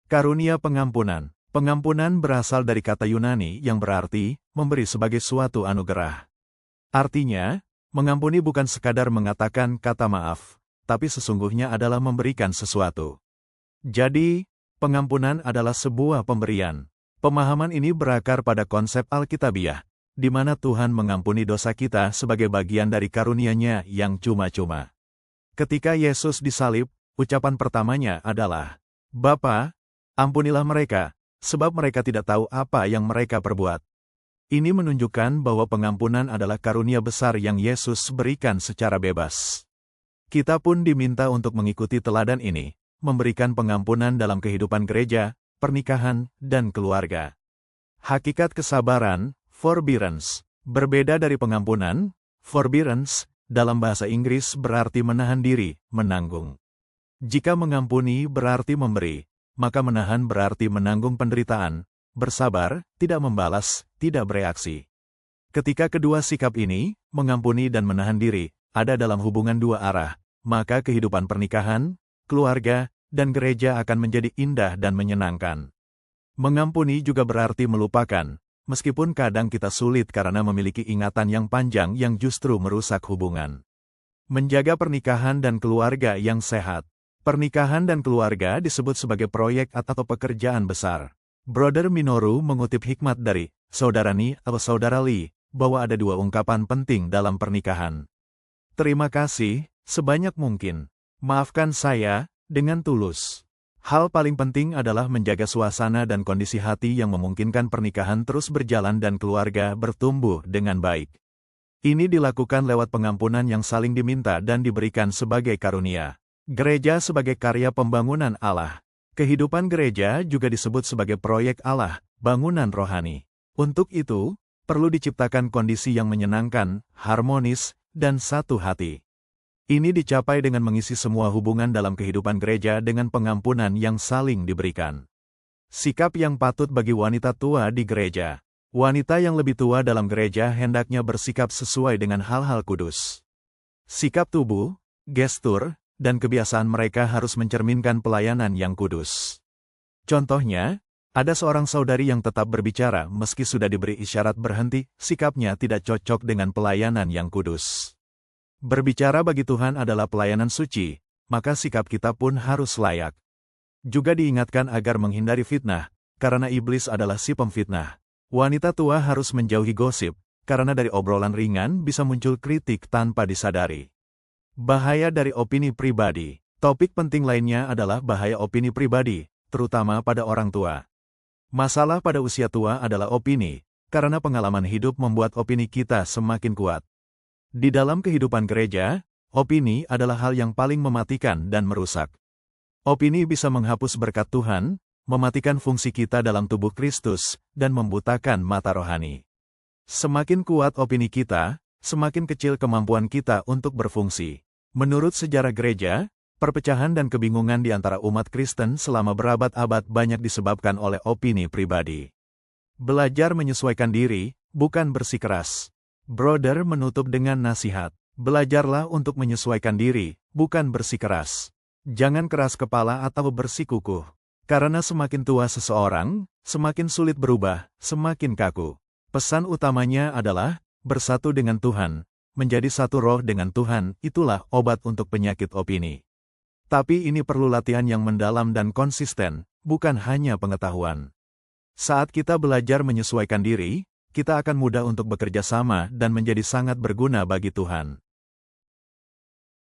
Karunia pengampunan. Pengampunan berasal dari kata Yunani yang berarti memberi sebagai suatu anugerah. Artinya, mengampuni bukan sekadar mengatakan kata maaf, tapi sesungguhnya adalah memberikan sesuatu. Jadi, pengampunan adalah sebuah pemberian. Pemahaman ini berakar pada konsep Alkitabiah, di mana Tuhan mengampuni dosa kita sebagai bagian dari karunia-Nya yang cuma-cuma. Ketika Yesus disalib, ucapan pertamanya adalah, "Bapa, ampunilah mereka, sebab mereka tidak tahu apa yang mereka perbuat." Ini menunjukkan bahwa pengampunan adalah karunia besar yang Yesus berikan secara bebas. Kita pun diminta untuk mengikuti teladan ini, memberikan pengampunan dalam kehidupan gereja, pernikahan, dan keluarga. Hakikat kesabaran, forbearance, berbeda dari pengampunan. Forbearance, dalam bahasa Inggris berarti menahan diri, menanggung. Jika mengampuni berarti memberi, maka menahan berarti menanggung penderitaan, bersabar, tidak membalas, tidak bereaksi. Ketika kedua sikap ini, mengampuni dan menahan diri, ada dalam hubungan dua arah, maka kehidupan pernikahan, keluarga, dan gereja akan menjadi indah dan menyenangkan. Mengampuni juga berarti melupakan, meskipun kadang kita sulit karena memiliki ingatan yang panjang yang justru merusak hubungan. Menjaga pernikahan dan keluarga yang sehat. Pernikahan dan keluarga disebut sebagai proyek atau pekerjaan besar. Brother Minoru mengutip hikmat dari Saudarani atau Saudara Lee, bahwa ada dua ungkapan penting dalam pernikahan. Terima kasih, sebanyak mungkin. Maafkan saya, dengan tulus. Hal paling penting adalah menjaga suasana dan kondisi hati yang memungkinkan pernikahan terus berjalan dan keluarga bertumbuh dengan baik. Ini dilakukan lewat pengampunan yang saling diminta dan diberikan sebagai karunia. Gereja sebagai karya pembangunan Allah. Kehidupan gereja juga disebut sebagai proyek Allah, bangunan rohani. Untuk itu, perlu diciptakan kondisi yang menyenangkan, harmonis, dan satu hati. Ini dicapai dengan mengisi semua hubungan dalam kehidupan gereja dengan pengampunan yang saling diberikan. Sikap yang patut bagi wanita tua di gereja. Wanita yang lebih tua dalam gereja hendaknya bersikap sesuai dengan hal-hal kudus. Sikap tubuh, gestur, dan kebiasaan mereka harus mencerminkan pelayanan yang kudus. Contohnya, ada seorang saudari yang tetap berbicara meski sudah diberi isyarat berhenti, sikapnya tidak cocok dengan pelayanan yang kudus. Berbicara bagi Tuhan adalah pelayanan suci, maka sikap kita pun harus layak. Juga diingatkan agar menghindari fitnah, karena iblis adalah si pemfitnah. Wanita tua harus menjauhi gosip, karena dari obrolan ringan bisa muncul kritik tanpa disadari. Bahaya dari opini pribadi. Topik penting lainnya adalah bahaya opini pribadi, terutama pada orang tua. Masalah pada usia tua adalah opini, karena pengalaman hidup membuat opini kita semakin kuat. Di dalam kehidupan gereja, opini adalah hal yang paling mematikan dan merusak. Opini bisa menghapus berkat Tuhan, mematikan fungsi kita dalam tubuh Kristus, dan membutakan mata rohani. Semakin kuat opini kita, semakin kecil kemampuan kita untuk berfungsi. Menurut sejarah gereja, perpecahan dan kebingungan di antara umat Kristen selama berabad-abad banyak disebabkan oleh opini pribadi. Belajar menyesuaikan diri, bukan bersikeras. Brother menutup dengan nasihat. Belajarlah untuk menyesuaikan diri, bukan bersikeras. Jangan keras kepala atau bersikukuh. Karena semakin tua seseorang, semakin sulit berubah, semakin kaku. Pesan utamanya adalah, bersatu dengan Tuhan. Menjadi satu roh dengan Tuhan, itulah obat untuk penyakit opini. Tapi ini perlu latihan yang mendalam dan konsisten, bukan hanya pengetahuan. Saat kita belajar menyesuaikan diri, kita akan mudah untuk bekerja sama dan menjadi sangat berguna bagi Tuhan.